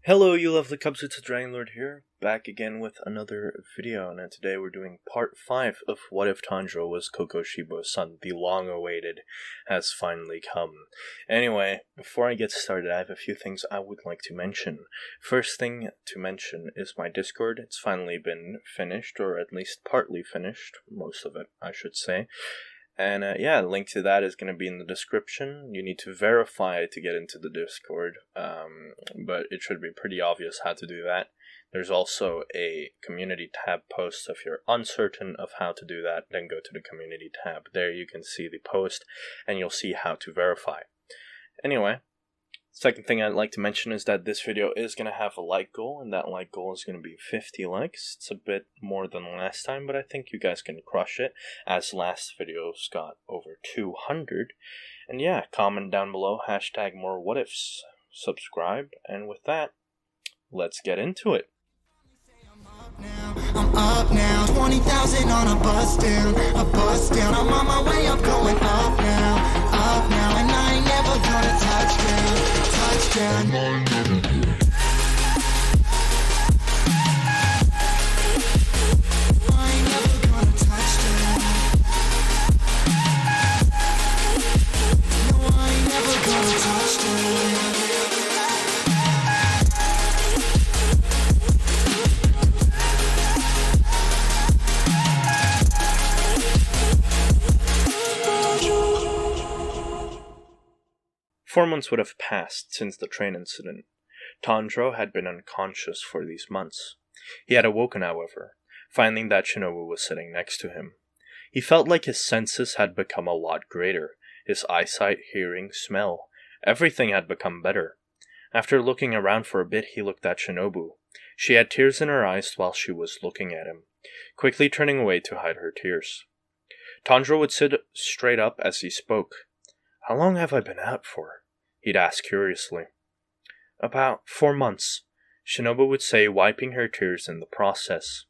Hello, you lovely cubs, it's Dragon Lord here, back again with another video, and today we're doing part 5 of What If Tanjiro Was Kokoshibo's Son. The long-awaited has finally come. Anyway, before I get started, I have a few things I would like to mention. First thing to mention is my Discord. It's finally been finished, or at least partly finished, most of it, I should say. And yeah, the link to that is going to be in the description. You need to verify to get into the Discord, but it should be pretty obvious how to do that. There's also a community tab post. If you're uncertain of how to do that, then go to the community tab. There you can see the post, and you'll see how to verify. Anyway, second thing I'd like to mention is that this video is going to have a like goal, and that like goal is going to be 50 likes. It's a bit more than last time, but I think you guys can crush it, as last videos got over 200. And yeah, comment down below, hashtag more what ifs, subscribe, and with that, let's get into it. I'm up now, 20,000 on a bus down, I'm on my way up, going up now, and I ain't never gonna touch down. Four months would have passed since the train incident. Tanjiro had been unconscious for these months. He had awoken, however, finding that Shinobu was sitting next to him. He felt like his senses had become a lot greater. His eyesight, hearing, smell, everything had become better. After looking around for a bit, he looked at Shinobu. She had tears in her eyes while she was looking at him, quickly turning away to hide her tears. Tanjiro would sit straight up as he spoke. "How long have I been out for?" he'd ask curiously. "About 4 months," Shinobu would say, wiping her tears in the process.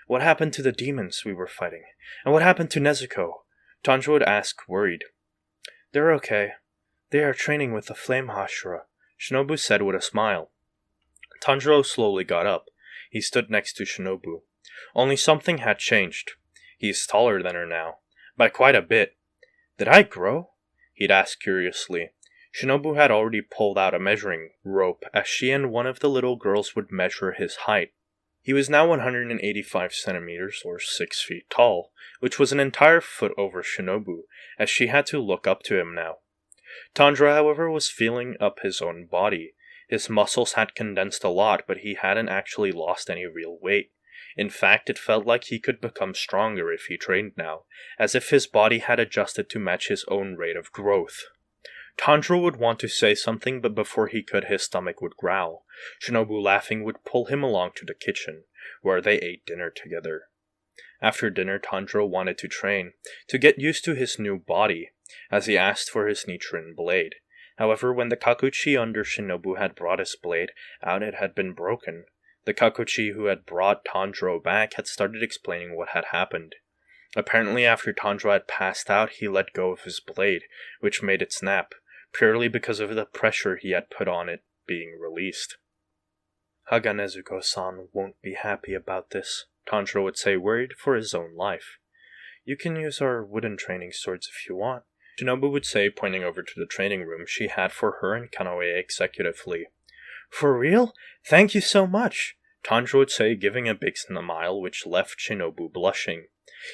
"What happened to the demons we were fighting? And what happened to Nezuko?" Tanjiro would ask, worried. "They're okay. They are training with the Flame Hashira," Shinobu said with a smile. Tanjiro slowly got up. He stood next to Shinobu. Only something had changed. He's taller than her now, by quite a bit. "Did I grow?" he'd ask curiously. Shinobu had already pulled out a measuring rope as she and one of the little girls would measure his height. He was now 185 centimeters, or 6 feet tall, which was an entire foot over Shinobu, as she had to look up to him now. Tanjiro, however, was feeling up his own body. His muscles had condensed a lot, but he hadn't actually lost any real weight. In fact, it felt like he could become stronger if he trained now, as if his body had adjusted to match his own rate of growth. Tanjiro would want to say something, but before he could, his stomach would growl. Shinobu, laughing, would pull him along to the kitchen, where they ate dinner together. After dinner, Tanjiro wanted to train, to get used to his new body, as he asked for his Nichiren blade. However, when the Kakuchi under Shinobu had brought his blade out, it had been broken. The Kakuchi who had brought Tanjiro back had started explaining what had happened. Apparently, after Tanjiro had passed out, he let go of his blade, which made it snap, purely because of the pressure he had put on it being released. "Haga Nezuko-san won't be happy about this," Tanjiro would say, worried for his own life. "You can use our wooden training swords if you want," Shinobu would say, pointing over to the training room she had for her and Kanoe executively. "For real? Thank you so much," Tanjiro would say, giving a big smile which left Shinobu blushing.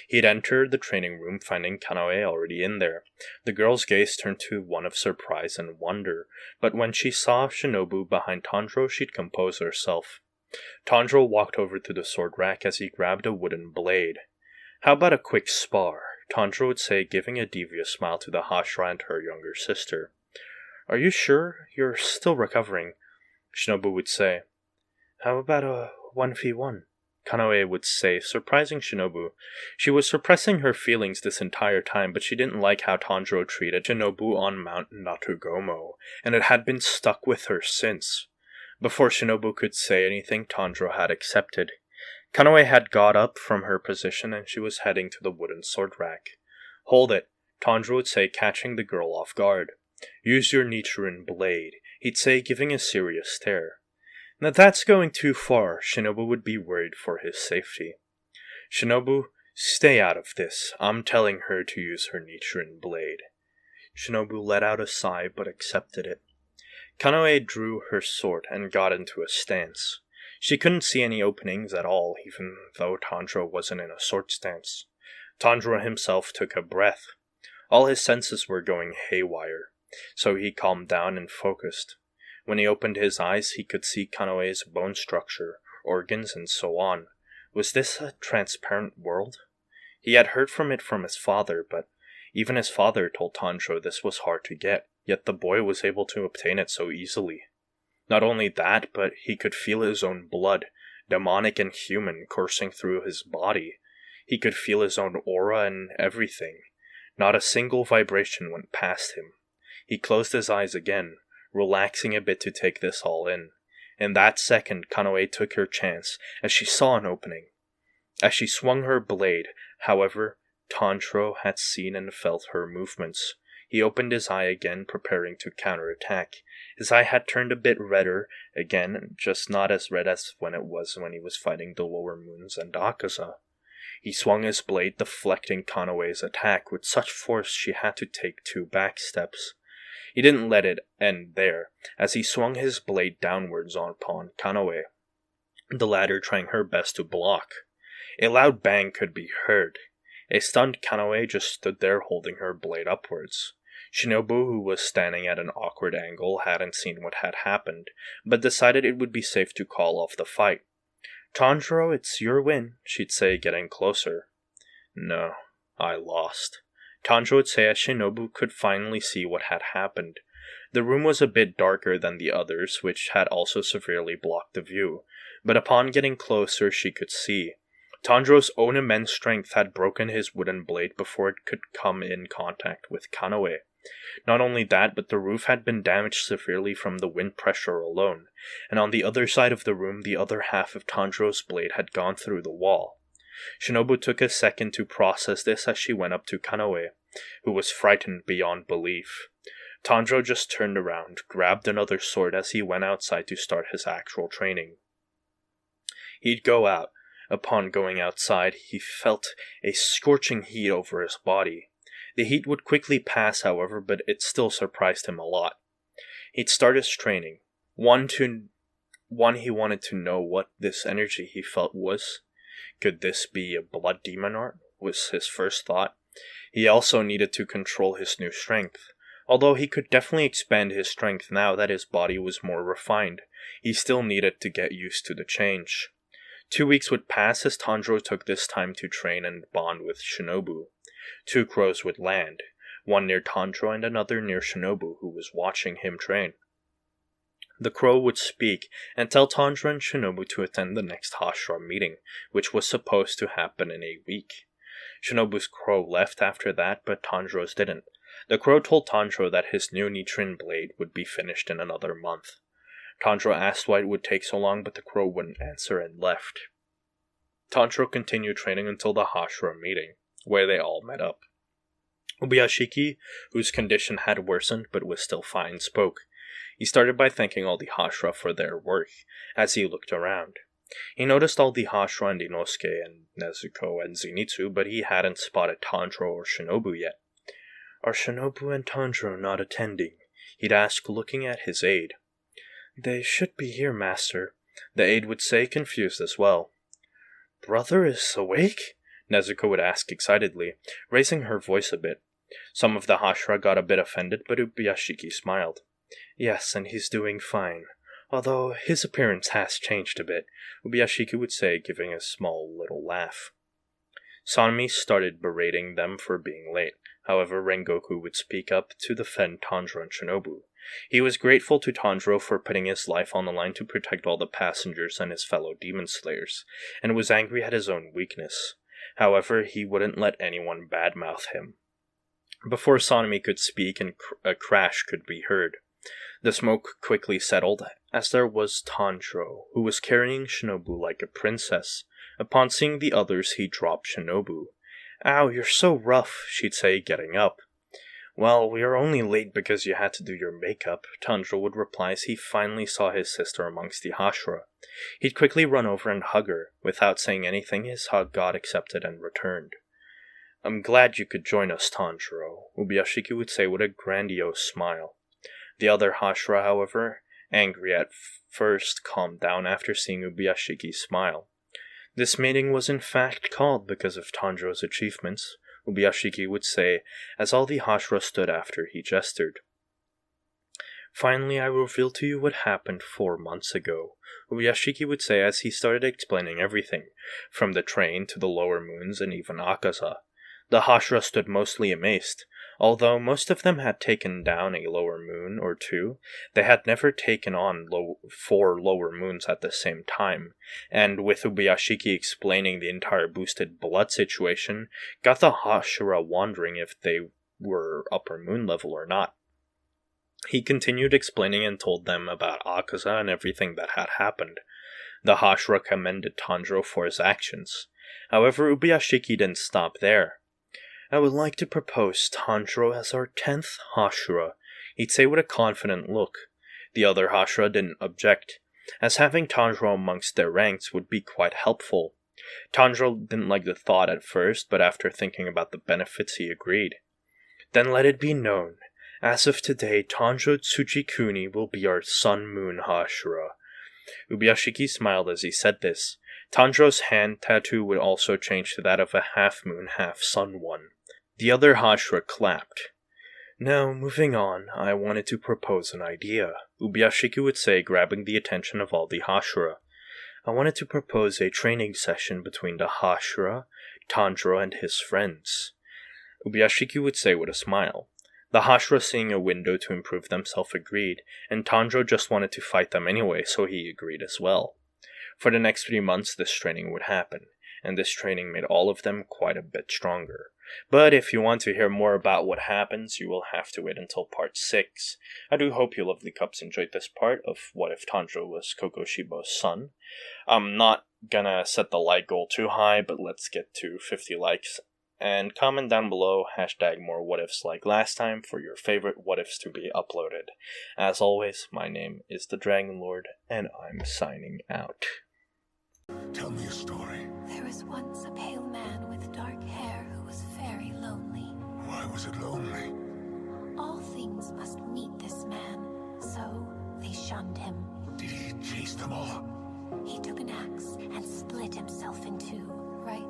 He'd entered the training room, finding Kanoe already in there. The girl's gaze turned to one of surprise and wonder, but when she saw Shinobu behind Tanjiro, she'd compose herself. Tanjiro walked over to the sword rack as he grabbed a wooden blade. "How about a quick spar?" Tanjiro would say, giving a devious smile to the Hashira and her younger sister. "Are you sure you're still recovering?" Shinobu would say. "How about a 1v1? Kanoe would say, surprising Shinobu. She was suppressing her feelings this entire time, but she didn't like how Tanjiro treated Shinobu on Mount Natugomo, and it had been stuck with her since. Before Shinobu could say anything, Tanjiro had accepted. Kanoe had got up from her position, and she was heading to the wooden sword rack. "Hold it," Tanjiro would say, catching the girl off guard. "Use your Nichiren blade," he'd say, giving a serious stare. Now that's going too far. Shinobu would be worried for his safety. Shinobu, stay out of this. I'm telling her to use her Nichiren blade. Shinobu let out a sigh but accepted it. Kanoe drew her sword and got into a stance. She couldn't see any openings at all, even though Tanjiro wasn't in a sword stance. Tanjiro himself took a breath. All his senses were going haywire, so he calmed down and focused. When he opened his eyes, he could see Kanoe's bone structure, organs, and so on. Was this a transparent world? He had heard from his father, but even his father told Tanjiro this was hard to get, yet the boy was able to obtain it so easily. Not only that, but he could feel his own blood, demonic and human, coursing through his body. He could feel his own aura and everything. Not a single vibration went past him. He closed his eyes again, relaxing a bit to take this all in. In that second, Kanoe took her chance, as she saw an opening. As she swung her blade, however, Tanjiro had seen and felt her movements. He opened his eye again, preparing to counterattack. His eye had turned a bit redder, again, just not as red as when he was fighting the lower moons and Akaza. He swung his blade, deflecting Kanoe's attack with such force she had to take 2 back steps. He didn't let it end there, as he swung his blade downwards upon Kanoe, the latter trying her best to block. A loud bang could be heard. A stunned Kanoe just stood there holding her blade upwards. Shinobu, who was standing at an awkward angle, hadn't seen what had happened, but decided it would be safe to call off the fight. "Tanjiro, it's your win," she'd say, getting closer. "No, I lost," Tanjiro would say as Shinobu could finally see what had happened. The room was a bit darker than the others, which had also severely blocked the view, but upon getting closer she could see. Tanjiro's own immense strength had broken his wooden blade before it could come in contact with Kanoe. Not only that, but the roof had been damaged severely from the wind pressure alone, and on the other side of the room the other half of Tanjiro's blade had gone through the wall. Shinobu took a second to process this as she went up to Kanoe, who was frightened beyond belief. Tanjiro just turned around, grabbed another sword as he went outside to start his actual training. He'd go out. Upon going outside, he felt a scorching heat over his body. The heat would quickly pass, however, but it still surprised him a lot. He'd start his training. One, he wanted to know what this energy he felt was. Could this be a blood demon art? Was his first thought. He also needed to control his new strength. Although he could definitely expand his strength now that his body was more refined, he still needed to get used to the change. 2 weeks would pass as Tanjiro took this time to train and bond with Shinobu. 2 crows would land, one near Tanjiro and another near Shinobu, who was watching him train. The crow would speak and tell Tanjiro and Shinobu to attend the next Hashira meeting, which was supposed to happen in a week. Shinobu's crow left after that, but Tanjiro's didn't. The crow told Tanjiro that his new Nichiren blade would be finished in another month. Tanjiro asked why it would take so long, but the crow wouldn't answer and left. Tanjiro continued training until the Hashira meeting, where they all met up. Ubuyashiki, whose condition had worsened but was still fine, spoke. He started by thanking all the Hashira for their work, as he looked around. He noticed all the Hashira and Inosuke and Nezuko and Zenitsu, but he hadn't spotted Tanjiro or Shinobu yet. "Are Shinobu and Tanjiro not attending?" he'd ask, looking at his aide. "They should be here, master," the aide would say, confused as well. "Brother is awake?" Nezuko would ask excitedly, raising her voice a bit. Some of the Hashira got a bit offended, but Ubuyashiki smiled. "Yes, and he's doing fine. Although his appearance has changed a bit," Ubuyashiki would say, giving a small little laugh. Sanmi started berating them for being late. However, Rengoku would speak up to defend Tanjiro and Shinobu. He was grateful to Tanjiro for putting his life on the line to protect all the passengers and his fellow demon slayers, and was angry at his own weakness. However, he wouldn't let anyone badmouth him. Before Sanmi could speak, a crash could be heard. The smoke quickly settled, as there was Tanjiro, who was carrying Shinobu like a princess. Upon seeing the others, he dropped Shinobu. "Ow, you're so rough," she'd say, getting up. Well, we are only late because you had to do your makeup, Tanjiro would reply as he finally saw his sister amongst the Hashira. He'd quickly run over and hug her. Without saying anything, his hug got accepted and returned. I'm glad you could join us, Tanjiro, Ubuyashiki would say with a grandiose smile. The other Hashira, however, angry at first, calmed down after seeing Ubuyashiki's smile. This meeting was in fact called because of Tanjiro's achievements, Ubuyashiki would say, as all the Hashira stood after he gestured. Finally, I will reveal to you what happened 4 months ago, Ubuyashiki would say as he started explaining everything, from the train to the lower moons and even Akaza. The Hashira stood mostly amazed. Although most of them had taken down a lower moon or two, they had never taken on 4 lower moons at the same time, and with Ubuyashiki explaining the entire boosted blood situation, got the Hashira wondering if they were upper moon level or not. He continued explaining and told them about Akaza and everything that had happened. The Hashira commended Tanjiro for his actions. However, Ubuyashiki didn't stop there. I would like to propose Tanjiro as our 10th Hashira, he'd say with a confident look. The other Hashira didn't object, as having Tanjiro amongst their ranks would be quite helpful. Tanjiro didn't like the thought at first, but after thinking about the benefits he agreed. Then let it be known, as of today Tanjiro Tsuchikuni will be our Sun-Moon Hashira. Ubuyashiki smiled as he said this. Tanjiro's hand tattoo would also change to that of a half-moon, half-sun one. The other Hashira clapped. Now, moving on, I wanted to propose an idea, Ubuyashiki would say, grabbing the attention of all the Hashira. I wanted to propose a training session between the Hashira, Tanjiro, and his friends. Ubuyashiki would say with a smile. The Hashira, seeing a window to improve themselves, agreed, and Tanjiro just wanted to fight them anyway, so he agreed as well. For the next 3 months, this training would happen, and this training made all of them quite a bit stronger. But if you want to hear more about what happens, you will have to wait until part 6. I do hope you lovely cups enjoyed this part of What If Tanjiro Was Kokoshibo's Son. I'm not gonna set the like goal too high, but let's get to 50 likes. And comment down below, hashtag more what ifs like last time for your favorite what ifs to be uploaded. As always, my name is the Dragon Lord, and I'm signing out. Tell me a story. There was once a pale man with dark hair who was very lonely. Why was it lonely? All things must meet this man, so they shunned him. Did he chase them all? He took an axe and split himself in two, right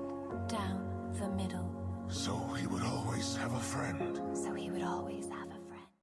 down the middle. So he would always have a friend. So he would always have